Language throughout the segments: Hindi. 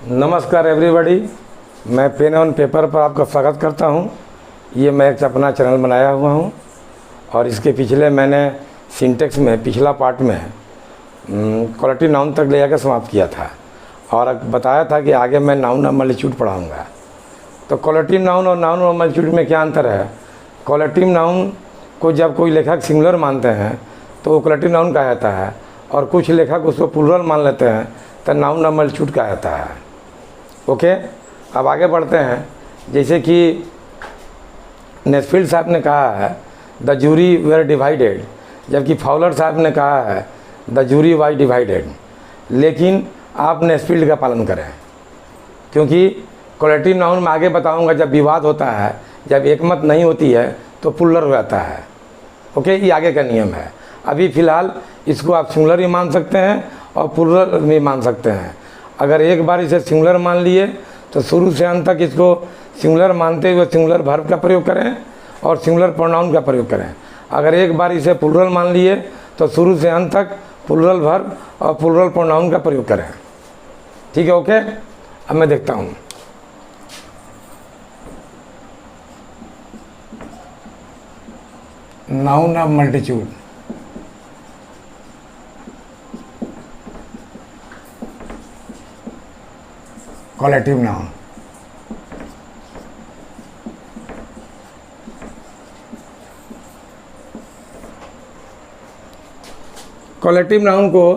नमस्कार एवरीबॉडी, मैं पेन ऑन पेपर पर आपका स्वागत करता हूं। ये मैं एक अपना चैनल बनाया हुआ हूं और इसके पिछले मैंने सिंटेक्स में पिछला पार्ट में क्वालिटी नाउन तक ले जाकर समाप्त किया था और बताया था कि आगे मैं नाउन और मल्टीट्यूड पढ़ाऊँगा। तो क्वालिटी नाउन और नाउन और मल्टीट्यूड में क्या अंतर है? क्वालिटी नाउन को जब कोई लेखक सिंगुलर मानते हैं तो वो क्वालिटी नाउन कहा जाता है और कुछ लेखक उसको प्लूरल मान लेते हैं तो नाउन और मल्टीट्यूड कहा जाता है। ओके, अब आगे बढ़ते हैं। जैसे कि नेस्फील्ड साहब ने कहा है द जूरी वेर डिवाइडेड, जबकि फाउलर साहब ने कहा है द जूरी वाज डिवाइडेड। लेकिन आप नेस्फील्ड का पालन करें, क्योंकि क्वालिटी नाउन में आगे बताऊंगा जब विवाद होता है, जब एकमत नहीं होती है तो प्लूरल हो जाता है। ओके, ये आगे का नियम है। अभी फ़िलहाल इसको आप सिंगुलर भी मान सकते हैं और प्लूरल भी मान सकते हैं। अगर एक बार इसे सिंगुलर मान लिए तो शुरू से अंत तक इसको सिंगुलर मानते हुए सिंगुलर वर्ब का प्रयोग करें और सिंगुलर प्रोनाउन का प्रयोग करें। अगर एक बार इसे प्लूरल मान लिए तो शुरू से अंत तक प्लूरल वर्ब और प्लूरल प्रोनाउन का प्रयोग करें। ठीक है, ओके। अब मैं देखता हूँ। Noun of multitude, qualitative noun. Qualitative noun को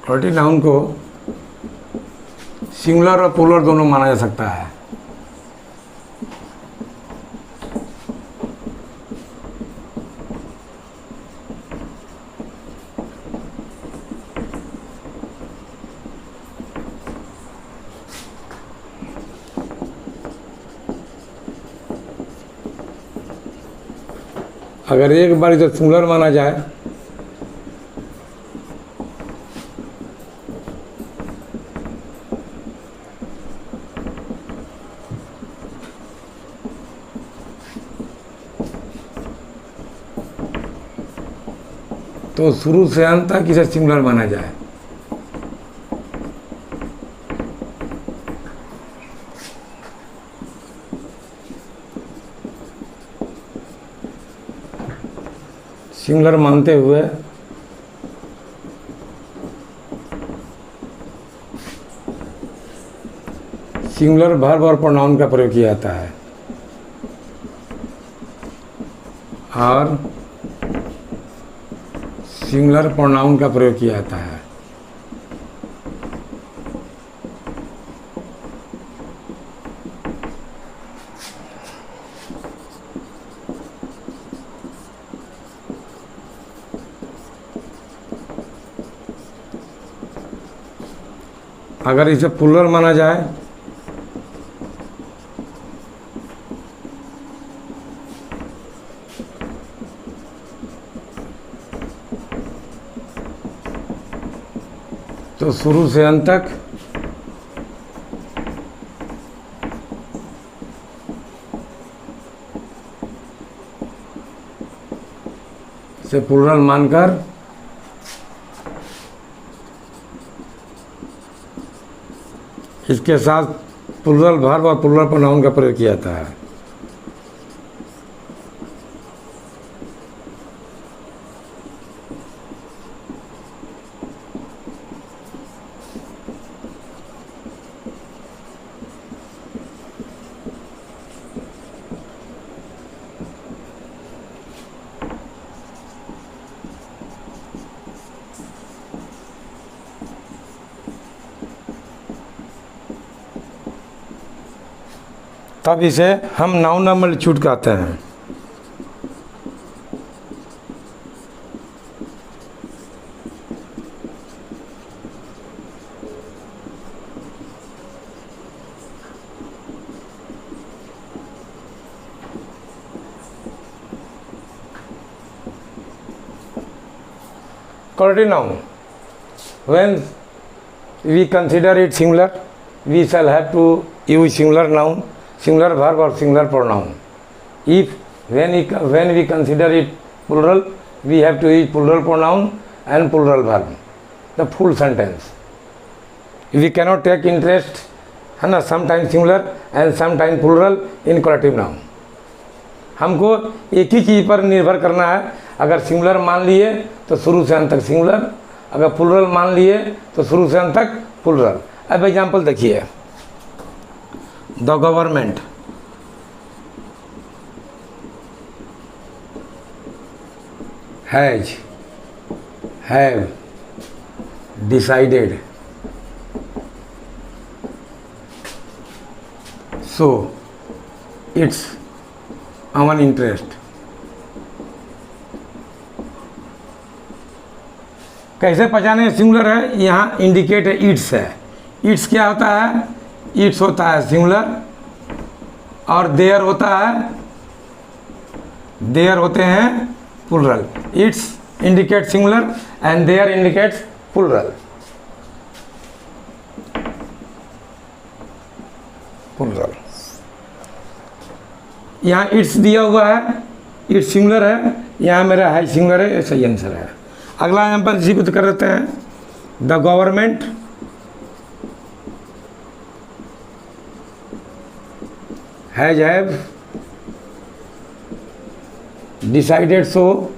क्वालिटिव नाउन को सिंगुलर और प्लूरल दोनों माना जा सकता है। अगर एक बार इसे सिंगुलर माना जाए तो शुरू से अंत तक इसे सिंगुलर माना जाए। सिंगुलर मानते हुए सिंगुलर वर्ब और प्रोनाउन का प्रयोग किया जाता है और सिंगुलर प्रोनाउन का प्रयोग किया जाता है। अगर इसे प्लूरल माना जाए तो शुरू से अंत तक इसे प्लूरल मानकर इसके साथ प्लूरल वर्ब और प्लूरल प्रोनाउन का प्रयोग किया जाता है। तब इसे हम नाउन ऑफ मल्टीट्यूड कहते हैं। Quality noun, when we consider it singular, we shall have to use singular noun, singular verb or singular pronoun. If when we consider it plural, we have to use plural pronoun and plural verb, the full sentence. We cannot take interest, है ना, sometimes singular and sometimes plural in collective noun. हमको एक ही चीज़ पर निर्भर करना है. अगर सिंगुलर मान लिए तो शुरू से अंत तक सिंगुलर, अगर प्लुरल मान लिए तो शुरू से अंत तक प्लुरल. अब एग्जाम्पल देखिए, the government, has, have, decided, so its our interest. कैसे पहचाने सिंगुलर है? यहाँ इंडिकेट है, इट्स है. इट्स क्या होता है? इट्स होता है सिंगुलर, और देयर होता है, देयर होते हैं plural. Its indicate singular and their indicates plural. Plural. यहाँ इट्स दिया हुआ है, इट्स सिंगुलर है, यहाँ मेरा है सिंगुलर है, सही आंसर है. अगला एग्जाम्पल इसी को कर देते हैं. The government has, have, decided, so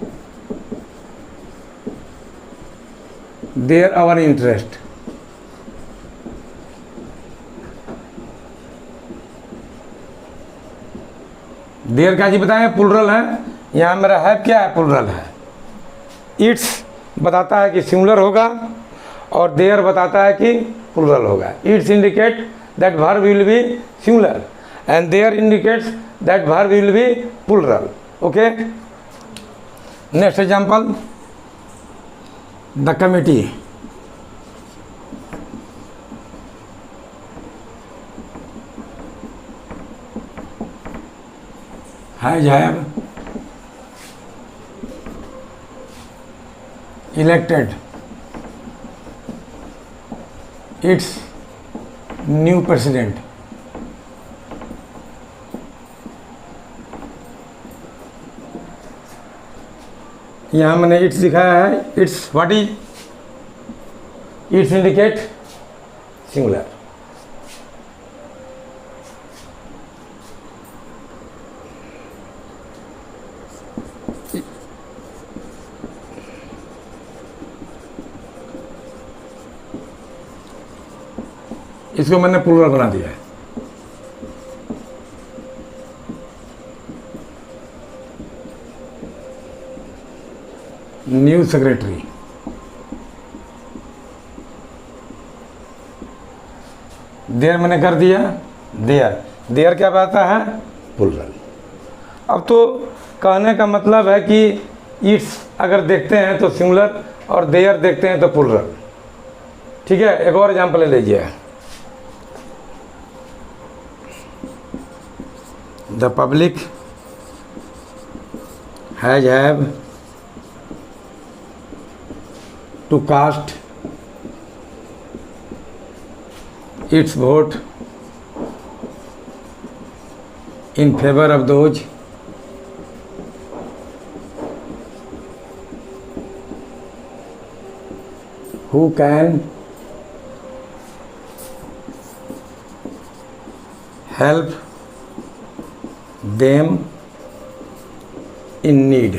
their our interest. Their क्या जी बताएं? प्लुरल है. यहाँ मेरा हैव क्या है? प्लुरल है. इट्स बताता है कि सिंगुलर होगा और देयर बताता है कि प्लुरल होगा. Its indicate that verb will be singular and their indicates that verb will be plural. Okay. Next example, the committee, has, have, elected its new president. यहाँ मैंने इट्स दिखाया है. Its what is? Its indicate singular. इसको मैंने प्लुरल बना दिया है. New secretary. देयर मैंने कर दिया. देयर, देयर क्या बताता है? प्लुरल. अब तो कहने का मतलब है कि इट्स अगर देखते हैं तो सिंगुलर और देयर देखते हैं तो प्लुरल. ठीक है. एक और एग्जांपल ले लीजिए. The public has, have to cast its vote in favor of those who can help them in need.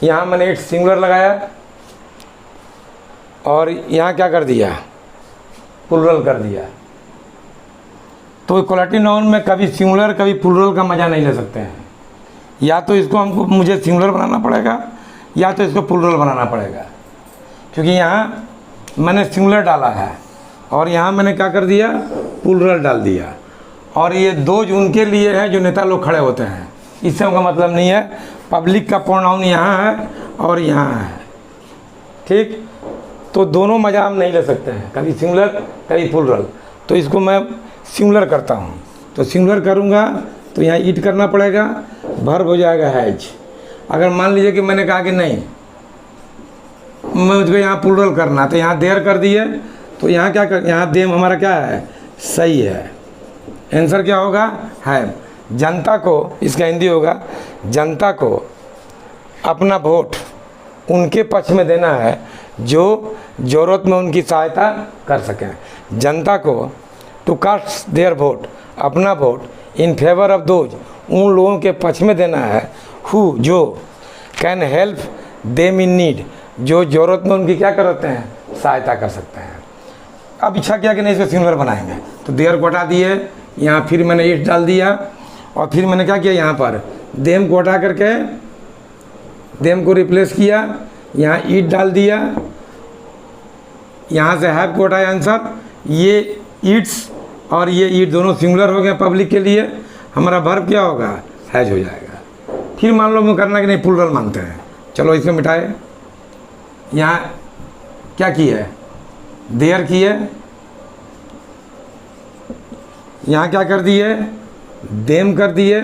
यहाँ मैंने इट्स सिंगुलर लगाया और यहाँ क्या कर दिया? प्लुरल कर दिया. तो क्वालिटी नाउन में कभी सिंगुलर कभी प्लुरल का मज़ा नहीं ले सकते हैं. या तो इसको हमको मुझे सिंगुलर बनाना पड़ेगा या तो इसको प्लुरल बनाना पड़ेगा, क्योंकि यहाँ मैंने सिंगुलर डाला है और यहाँ मैंने क्या कर दिया? प्लुरल डाल दिया. और ये दो उनके लिए है जो नेता लोग खड़े होते हैं. इससे उनका मतलब नहीं है. पब्लिक का प्रोनाउन यहाँ है और यहाँ है. ठीक. तो दोनों मज़ा हम नहीं ले सकते हैं, कभी सिंगुलर कभी प्लुरल. तो इसको मैं सिंगुलर करता हूँ. तो सिंगुलर करूँगा तो यहाँ ईट करना पड़ेगा, वर्ब हो जाएगा हैज. अगर मान लीजिए कि मैंने कहा कि नहीं मुझको यहाँ प्लुरल करना, तो यहाँ देयर कर दिए, तो यहाँ क्या कर, यहाँ देम हमारा क्या है? सही है. आंसर क्या होगा? हैव. जनता को, इसका हिंदी होगा, जनता को अपना वोट उनके पक्ष में देना है जो ज़रूरत में उनकी सहायता कर सकें। जनता को टू कास्ट देयर वोट, अपना vote in favour of those, उन लोगों के पक्ष में देना है हु, जो can help them in need, जो ज़रूरत में उनकी क्या करते हैं, सहायता कर सकते हैं। अब इच्छा किया कि नहीं इसको सिंगुलर बनाएंगे, तो देयर को हटा दिए, यहाँ फिर मैंने इट डाल दिया और फिर मैंने क्या किया, यहाँ पर देम को हटा करके देम को रिप्लेस किया, यहाँ ईट डाल दिया, यहाँ से हैव को हटाया आंसर। ये ईट्स और ये ईट दोनों सिंगुलर हो गए पब्लिक के लिए, हमारा वर्ब क्या होगा, हैज हो जाएगा। फिर मान लो करना कि नहीं प्लूरल मानते हैं, चलो इसको मिटाए। यहाँ क्या किए, देयर किए, यहाँ क्या कर दिए, देम कर दिए,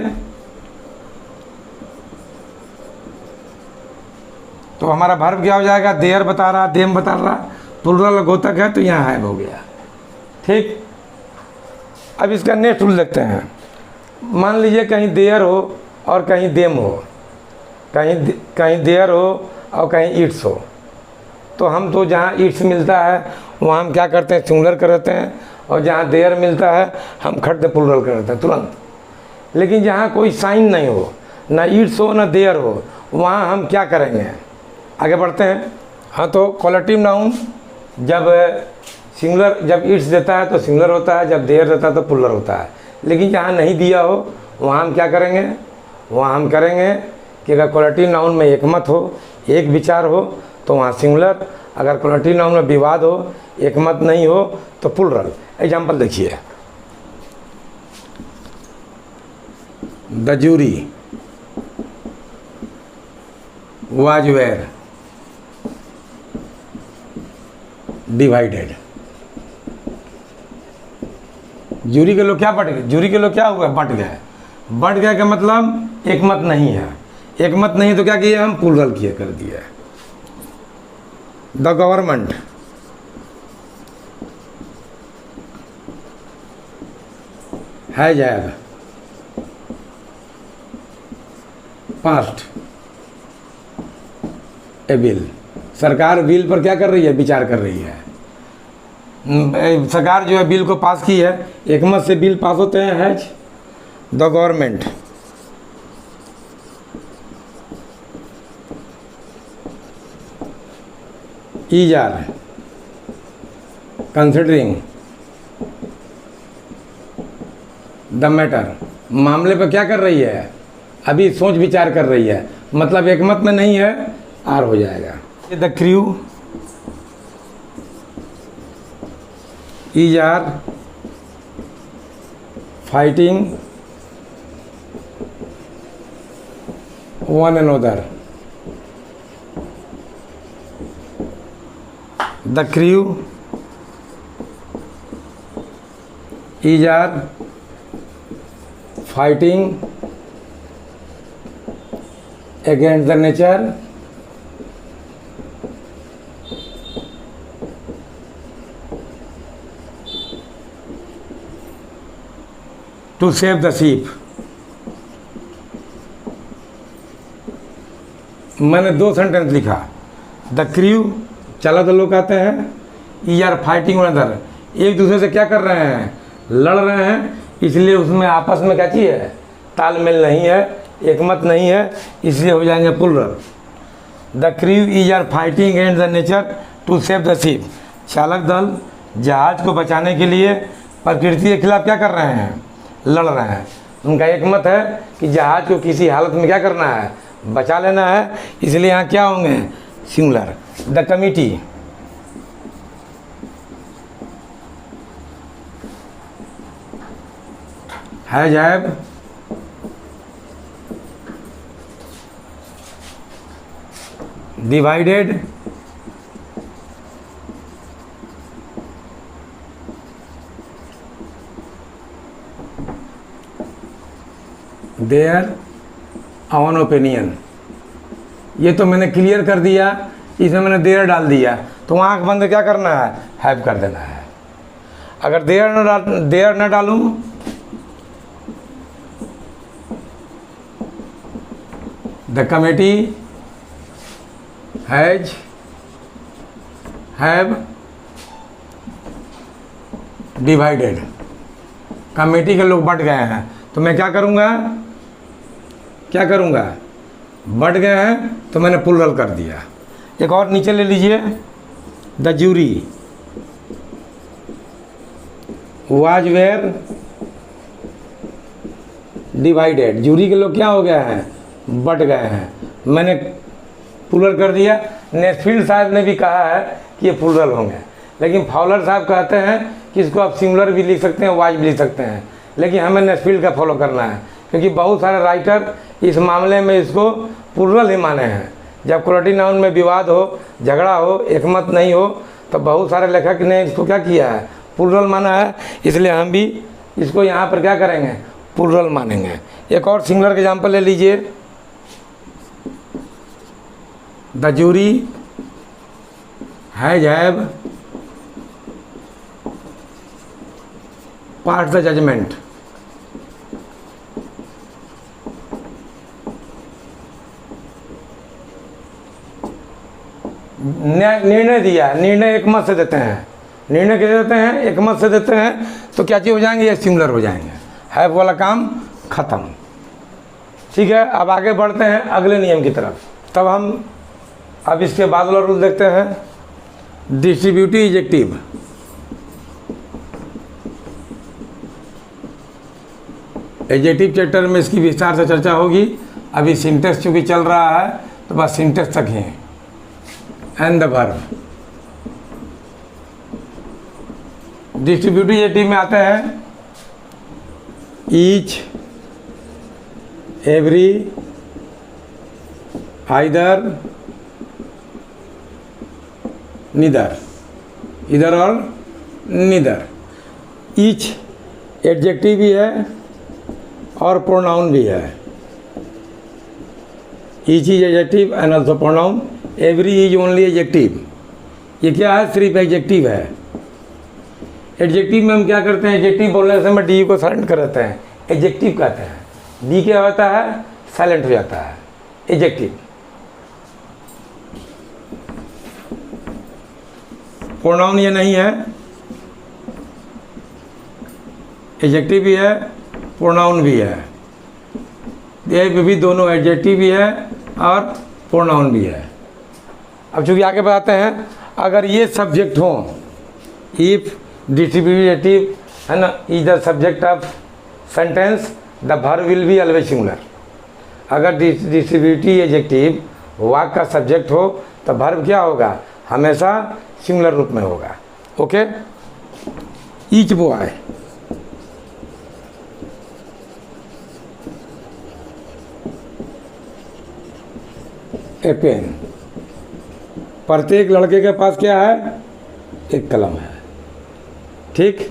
तो हमारा वर्ब क्या हो जाएगा, देयर बता रहा, देम बता रहा, प्लूरल घोतक है तो यहाँ हैव हो गया। ठीक, अब इसका नेक्स्ट रूल देखते हैं। मान लीजिए कहीं देयर हो और कहीं देम हो, कहीं देयर हो और कहीं इट्स हो, तो हम तो जहाँ इट्स मिलता है वहाँ हम क्या करते हैं, सिंगुलर कर देते हैं, और जहाँ देयर मिलता है हम खट प्लूरल कर देते हैं तुरंत। लेकिन जहाँ कोई साइन नहीं हो, ना इट्स हो ना देयर हो, वहाँ हम क्या करेंगे, आगे बढ़ते हैं। हाँ, तो कोलेक्टिव नाउन जब सिंगुलर, जब इट्स देता है तो सिंगुलर होता है, जब देयर देता है तो प्लूरल होता है। लेकिन जहाँ नहीं दिया हो वहाँ हम क्या करेंगे, वहाँ हम करेंगे कि अगर कोलेक्टिव नाउन में एकमत हो, एक विचार हो, तो वहाँ सिंगुलर, अगर कोलेक्टिव नाउन में विवाद हो, एकमत नहीं हो, तो प्लूरल। एग्जाम्पल देखिए, the jury was were divided. Jury के लोग क्या बट गए, जूरी के लोग क्या हुआ, बट गए। बट गए का मतलब एकमत नहीं है, एकमत नहीं तो क्या किए हम, प्लूरल किए कर दिए। The government has have past A bill, सरकार बिल पर क्या कर रही है, विचार कर रही है। सरकार जो है बिल को पास की है, एकमत से बिल पास होते हैं, has. The government is are considering the matter, मामले पर क्या कर रही है, अभी सोच विचार कर रही है, मतलब एकमत में नहीं है, आर हो जाएगा। The crew is are fighting one another, the crew is are fighting against the nature to save the ship. मैंने 2 सेंटेंस लिखा, द क्रू, चला तो लोग आते हैं, E R fighting one other, एक दूसरे से क्या कर रहे हैं, लड़ रहे हैं, इसलिए उसमें आपस में क्या चीज़ है, तालमेल नहीं है, एकमत नहीं है, इसलिए हो जाएंगे plural. The crew is are fighting against the nature to save the ship, चालक दल जहाज को बचाने के लिए प्रकृति के खिलाफ क्या कर रहे हैं, लड़ रहे हैं। उनका एकमत है कि जहाज को किसी हालत में क्या करना है, बचा लेना है, इसलिए यहाँ क्या होंगे, singular. The committee has have divided their on opinion. ये तो मैंने क्लियर कर दिया, इसमें मैंने देयर डाल दिया, तो वहाँ आँख बंद क्या करना है, हैव कर देना है। अगर देयर न डालूँ the committee have divided, committee के लोग बट गए हैं, तो मैं क्या करूँगा, बट गए हैं तो मैंने प्लूरल कर दिया। एक और नीचे ले लीजिए, the jury was were divided, jury के लोग क्या हो गए हैं, बट गए हैं, मैंने प्लूरल कर दिया। नेस्फील्ड साहब ने भी कहा है कि ये प्लूरल होंगे, लेकिन फाउलर साहब कहते हैं कि इसको आप सिंगुलर भी लिख सकते हैं, वाज भी लिख सकते हैं, लेकिन हमें नेस्फील्ड का फॉलो करना है, क्योंकि बहुत सारे राइटर इस मामले में इसको प्लूरल ही माने हैं। जब क्वालिटी नाउन में विवाद हो, झगड़ा हो, एकमत नहीं हो, तो बहुत सारे लेखक ने इसको क्या किया है, प्लूरल माना है, इसलिए हम भी इसको यहाँ पर क्या करेंगे, प्लूरल मानेंगे। एक और सिंगुलर एग्जाम्पल ले लीजिए, the jury have pass the judgment, निर्णय दिया, निर्णय एक मत से देते हैं, निर्णय कैसे देते हैं, एक मत से देते हैं, तो क्या चीज़ हो जाएंगे, ये सिंगुलर हो जाएंगे, हैव वाला काम खत्म। ठीक है, अब आगे बढ़ते हैं अगले नियम की तरफ। तब हम अब इसके बाद वाला रूल देखते हैं, डिस्ट्रीब्यूटिव एडजेक्टिव। एडजेक्टिव चैप्टर में इसकी विस्तार से चर्चा होगी, अभी सिंटेक्स चूँकि चल रहा है तो बस सिंटेक्स तक ही। And the verb, distributive adjective में आते हैं ईच, एवरी, आइदर, नीदर, इधर और नीदर। ईच एडजेक्टिव भी है और प्रोनाउन भी है। Each is adjective and also pronoun, every is only adjective. ये क्या है, सिर्फ एडजेक्टिव है। एडजेक्टिव में हम क्या करते हैं, एडजेक्टिव बोलने से हम डी को साइलेंट कर देते हैं, एडजेक्टिव कहते हैं। डी क्या होता है, साइलेंट हो जाता है, एडजेक्टिव। प्रोनाउन ये नहीं है, एडजेक्टिव भी है, प्रोनाउन भी है, ये भी दोनों एडजेक्टिव भी है और प्रोनाउन भी है। अब चूँकि आगे बताते हैं, अगर ये सब्जेक्ट हो, इफ डिस्ट्रीब्यूटिव है ना, is the subject of sentence, the verb will be always singular. अगर डिस्ट्रीब्यूटिव एडजेक्टिव वाक्य का सब्जेक्ट हो तो वर्ब क्या होगा, हमेशा सिंगुलर रूप में होगा। ओके, ईच बॉय, ए पेन, प्रत्येक लड़के के पास क्या है, एक कलम है। ठीक,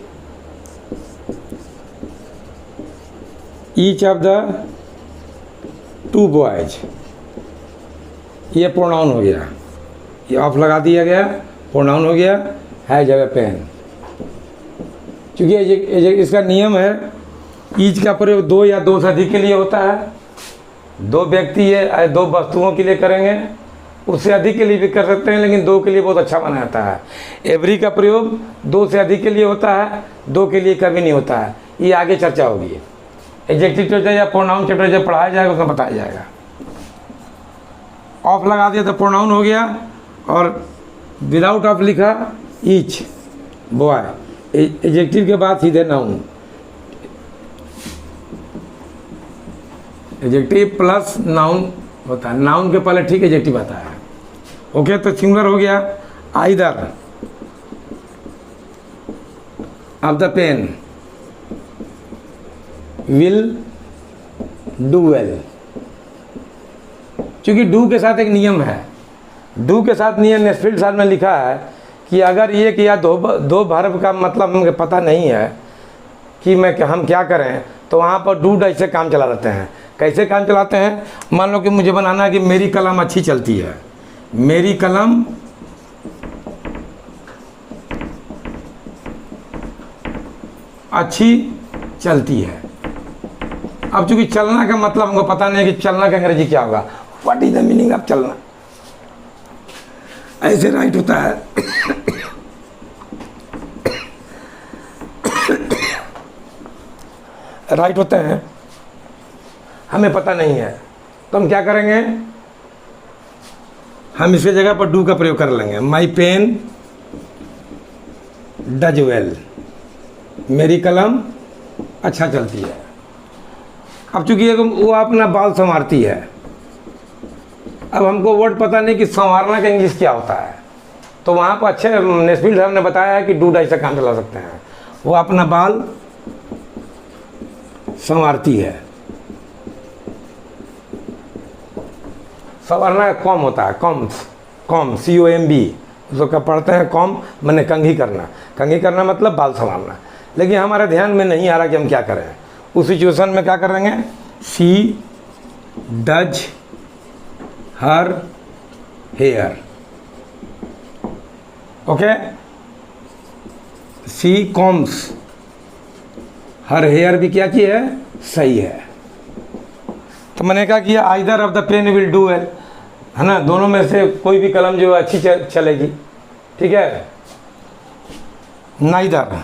each of the two boys, ये प्रोनाउन हो गया, ये ऑफ लगा दिया गया, प्रोनाउन हो गया, है जगह पेन। क्योंकि इसका नियम है, ईच का प्रयोग दो या दो से अधिक के लिए होता है। दो व्यक्ति है, दो वस्तुओं के लिए करेंगे, उससे अधिक के लिए भी कर सकते हैं, लेकिन दो के लिए बहुत अच्छा माना जाता है। एवरी का प्रयोग दो से अधिक के लिए होता है, दो के लिए कभी नहीं होता है। ये आगे चर्चा होगी, एडजेक्टिव चैप्टर या प्रोनाउन चैप्टर जब पढ़ाया जाएगा उसमें बताया जाएगा। ऑफ लगा दिया तो प्रोनाउन हो गया, और विदाउट ऑफ लिखा ईच बॉय, एडजेक्टिव के बाद सीधे नाउन, एडजेक्टिव प्लस नाउन होता है, नाउन के पहले ठीक एडजेक्टिव आता है। ओके, तो सिंगुलर हो गया, either of the pen will do well. क्योंकि डू के साथ एक नियम है, डू के साथ नियम नेस्फील्ड साहब ने लिखा है कि अगर एक या दो वर्ब का मतलब हमें पता नहीं है कि हम क्या करें, तो वहाँ पर डू ऐसे काम चला देते हैं। कैसे काम चलाते हैं, मान लो कि मुझे बनाना है कि मेरी कलम अच्छी चलती है, मेरी कलम अच्छी चलती है। अब चूंकि चलना का मतलब हमको पता नहीं है कि चलना का अंग्रेजी क्या होगा, what is the meaning of चलना। ऐसे राइट होता है। राइट होते हैं, हमें पता नहीं है, तो हम क्या करेंगे, हम इसके जगह पर डू का प्रयोग कर लेंगे। माई पेन डज वेल, मेरी कलम अच्छा चलती है। अब चूंकि वो अपना बाल संवारती है, अब हमको वर्ड पता नहीं कि संवारना का इंग्लिश क्या होता है, तो वहाँ पर अच्छे नेस्फील्ड सर ने बताया है कि डू डाई से काम चला सकते हैं। वो अपना बाल संवारती है। संवारना कॉम होता है, कॉम्स, कॉम COMB, उसको पढ़ते हैं कॉम, मैंने कंघी करना। कंघी करना मतलब बाल संवारना। लेकिन हमारे ध्यान में नहीं आ रहा कि हम क्या करें। उस सिचुएशन में क्या करेंगे, she does her hair. Okay, she combs her hair भी क्या की है, सही है। तो मैंने क्या किया, either of the pen will do well, है ना, दोनों में से कोई भी कलम जो है अच्छी चलेगी। ठीक है, नाइदर,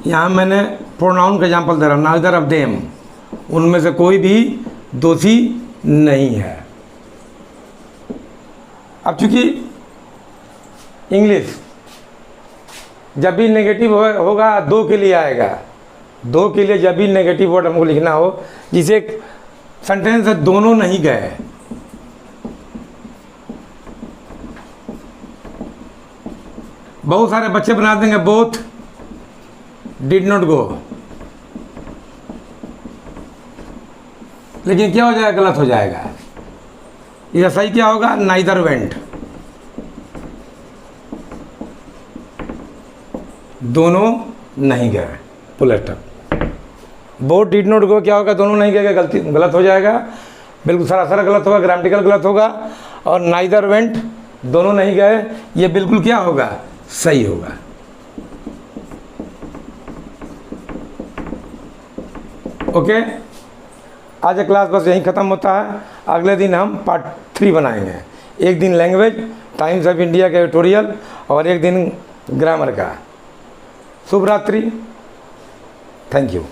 यहाँ मैंने प्रोनाउन का एग्जाम्पल दे रहा हूँ, नाइदर ऑफ देम, उनमें से कोई भी दोषी नहीं है। अब चूंकि इंग्लिश जब भी नेगेटिव होगा दो के लिए आएगा, दो के लिए जब भी नेगेटिव वर्ड हमको लिखना हो, जिसे सेंटेंस है दोनों नहीं गए, बहुत सारे बच्चे बना देंगे बोथ डिड नॉट गो, लेकिन क्या हो जाएगा, गलत हो जाएगा। यह सही क्या होगा, नाइदर वेंट, दोनों नहीं गए, full stop. Both did not go क्या होगा, दोनों नहीं गए, गलती गलत हो जाएगा, बिल्कुल सरासर गलत होगा, ग्रामेटिकल गलत होगा। और नाइदर वेंट, दोनों नहीं गए, ये बिल्कुल क्या होगा, सही होगा। ओके, आज का क्लास बस यहीं ख़त्म होता है। अगले दिन हम पार्ट 3 बनाएंगे। एक दिन लैंग्वेज, टाइम्स ऑफ इंडिया का एडिटोरियल, और एक दिन ग्रामर का। शुभ रात्रि, थैंक यू।